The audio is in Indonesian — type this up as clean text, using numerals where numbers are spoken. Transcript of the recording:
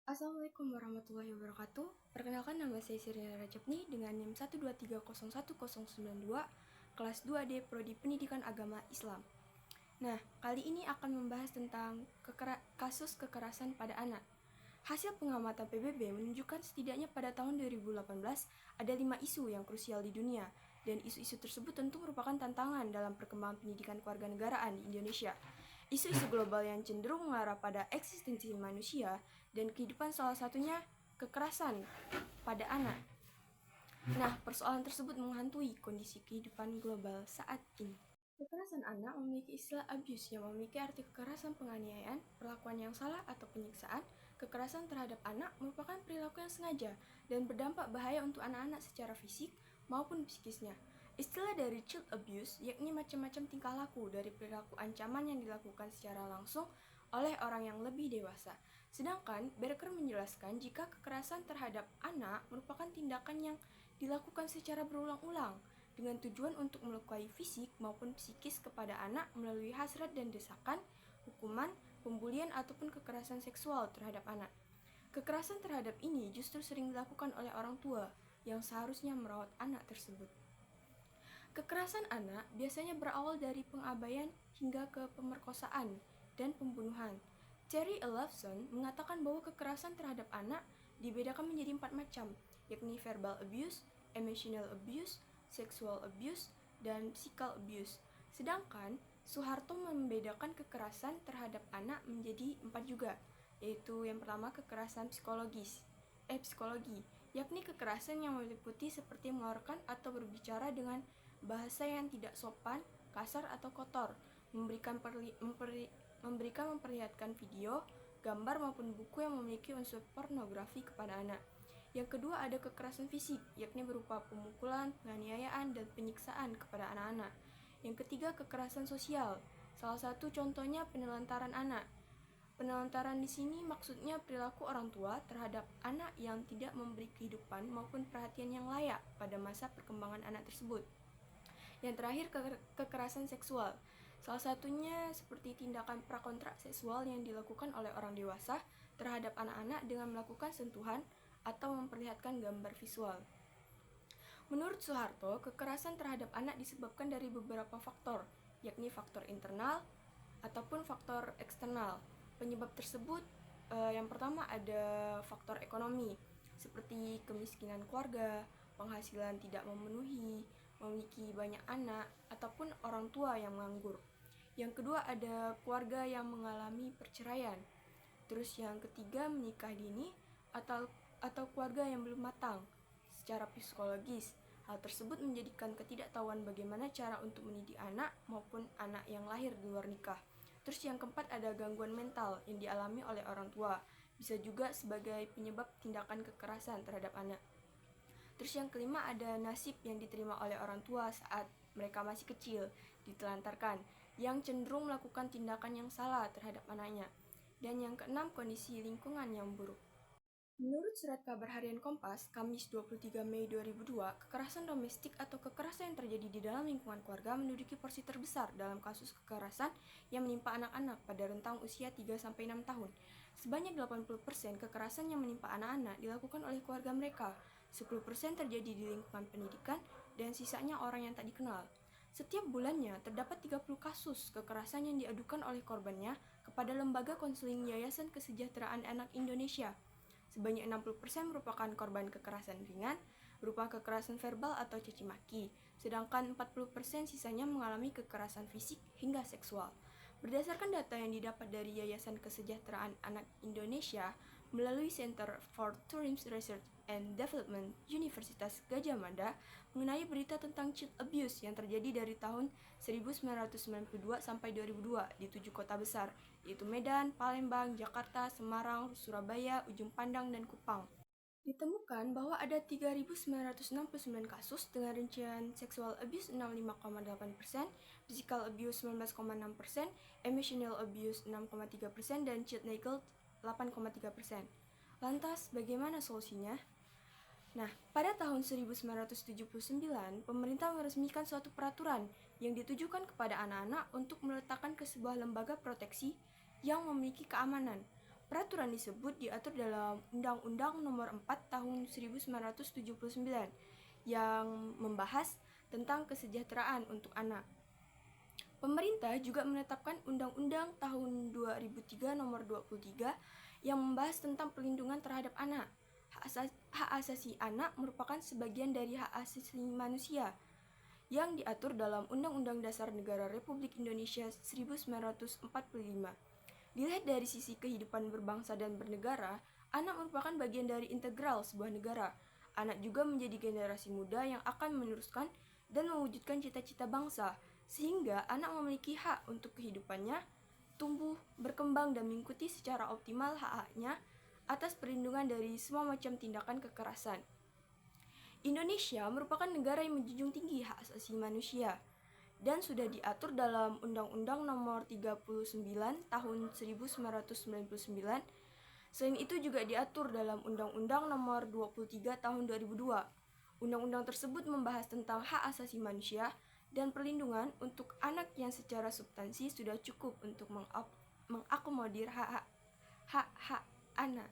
Assalamualaikum warahmatullahi wabarakatuh. Perkenalkan, nama saya Sirina Rajabni dengan NIM 123011092, kelas 2D Prodi Pendidikan Agama Islam. Nah, kali ini akan membahas tentang kasus kekerasan pada anak. Hasil pengamatan PBB menunjukkan setidaknya pada tahun 2018 ada 5 isu yang krusial di dunia, dan isu-isu tersebut tentu merupakan tantangan dalam perkembangan pendidikan kewarganegaraan di Indonesia. Isu-isu global yang cenderung mengarah pada eksistensi manusia dan kehidupan, salah satunya kekerasan pada anak. Nah, persoalan tersebut menghantui kondisi kehidupan global saat ini. Kekerasan anak memiliki istilah abuse yang memiliki arti kekerasan penganiayaan, perlakuan yang salah atau penyiksaan. Kekerasan terhadap anak merupakan perilaku yang sengaja dan berdampak bahaya untuk anak-anak secara fisik maupun psikisnya. Istilah dari child abuse yakni macam-macam tingkah laku dari perilaku ancaman yang dilakukan secara langsung oleh orang yang lebih dewasa. Sedangkan Berker menjelaskan jika kekerasan terhadap anak merupakan tindakan yang dilakukan secara berulang-ulang dengan tujuan untuk melukai fisik maupun psikis kepada anak melalui hasrat dan desakan, hukuman, pembulian ataupun kekerasan seksual terhadap anak. Kekerasan terhadap ini justru sering dilakukan oleh orang tua yang seharusnya merawat anak tersebut. Kekerasan anak biasanya berawal dari pengabaian hingga ke pemerkosaan dan pembunuhan. Terry Elefson mengatakan bahwa kekerasan terhadap anak dibedakan menjadi 4 macam, yakni verbal abuse, emotional abuse, sexual abuse, dan physical abuse. Sedangkan Soeharto membedakan kekerasan terhadap anak menjadi 4 juga, yaitu yang pertama kekerasan psikologi, yakni kekerasan yang meliputi seperti mengeluarkan atau berbicara dengan bahasa yang tidak sopan, kasar atau kotor, memperlihatkan video, gambar maupun buku yang memiliki unsur pornografi kepada anak. Yang kedua ada kekerasan fisik, yakni berupa pemukulan, penganiayaan, dan penyiksaan kepada anak-anak. Yang ketiga kekerasan sosial, salah satu contohnya penelantaran anak. Penelantaran di sini maksudnya perilaku orang tua terhadap anak yang tidak memberi kehidupan maupun perhatian yang layak pada masa perkembangan anak tersebut. Yang terakhir kekerasan seksual, salah satunya seperti tindakan prakontrak seksual yang dilakukan oleh orang dewasa terhadap anak-anak dengan melakukan sentuhan atau memperlihatkan gambar visual. Menurut Soeharto, kekerasan terhadap anak disebabkan dari beberapa faktor, yakni faktor internal ataupun faktor eksternal. Penyebab tersebut yang pertama ada faktor ekonomi, seperti kemiskinan keluarga, penghasilan tidak memenuhi, memiliki banyak anak, ataupun orang tua yang menganggur. Yang kedua ada keluarga yang mengalami perceraian. Terus yang ketiga menikah dini atau keluarga yang belum matang secara psikologis. Hal tersebut menjadikan ketidaktahuan bagaimana cara untuk mendidik anak maupun anak yang lahir di luar nikah. Terus yang keempat ada gangguan mental yang dialami oleh orang tua, bisa juga sebagai penyebab tindakan kekerasan terhadap anak. Terus yang kelima ada nasib yang diterima oleh orang tua saat mereka masih kecil, ditelantarkan, yang cenderung melakukan tindakan yang salah terhadap anaknya. Dan yang keenam kondisi lingkungan yang buruk. Menurut surat kabar harian Kompas, Kamis 23 Mei 2002, kekerasan domestik atau kekerasan yang terjadi di dalam lingkungan keluarga menduduki porsi terbesar dalam kasus kekerasan yang menimpa anak-anak pada rentang usia 3-6 tahun. Sebanyak 80% kekerasan yang menimpa anak-anak dilakukan oleh keluarga mereka, 10% terjadi di lingkungan pendidikan, dan sisanya orang yang tak dikenal. Setiap bulannya terdapat 30 kasus kekerasan yang diadukan oleh korbannya kepada Lembaga Konseling Yayasan Kesejahteraan Anak Indonesia. Sebanyak 60% merupakan korban kekerasan ringan, berupa kekerasan verbal atau caci maki, sedangkan 40% sisanya mengalami kekerasan fisik hingga seksual. Berdasarkan data yang didapat dari Yayasan Kesejahteraan Anak Indonesia melalui Center for Tourism Research and Development Universitas Gadjah Mada mengenai berita tentang child abuse yang terjadi dari tahun 1992 sampai 2002 di 7 kota besar, yaitu Medan, Palembang, Jakarta, Semarang, Surabaya, Ujung Pandang, dan Kupang. Ditemukan bahwa ada 3.969 kasus dengan rincian sexual abuse 65,8%, physical abuse 19,6%, emotional abuse 6,3%, dan child neglect 8,3%. Lantas, bagaimana solusinya? Nah, pada tahun 1979, pemerintah meresmikan suatu peraturan yang ditujukan kepada anak-anak untuk meletakkan ke sebuah lembaga proteksi yang memiliki keamanan. Peraturan tersebut diatur dalam Undang-Undang Nomor 4 Tahun 1979 yang membahas tentang kesejahteraan untuk anak. Pemerintah juga menetapkan Undang-Undang Tahun 2003 Nomor 23 yang membahas tentang perlindungan terhadap anak. Hak asasi anak merupakan sebagian dari hak asasi manusia yang diatur dalam Undang-Undang Dasar Negara Republik Indonesia 1945. Dilihat dari sisi kehidupan berbangsa dan bernegara, anak merupakan bagian dari integral sebuah negara. Anak juga menjadi generasi muda yang akan meneruskan dan mewujudkan cita-cita bangsa, sehingga anak memiliki hak untuk kehidupannya, tumbuh, berkembang, dan mengikuti secara optimal hak-haknya atas perlindungan dari semua macam tindakan kekerasan. Indonesia merupakan negara yang menjunjung tinggi hak asasi manusia dan sudah diatur dalam Undang-Undang Nomor 39 Tahun 1999. Selain itu juga diatur dalam Undang-Undang Nomor 23 Tahun 2002. Undang-undang tersebut membahas tentang hak asasi manusia dan perlindungan untuk anak yang secara substansi sudah cukup untuk mengakomodir hak-hak anak.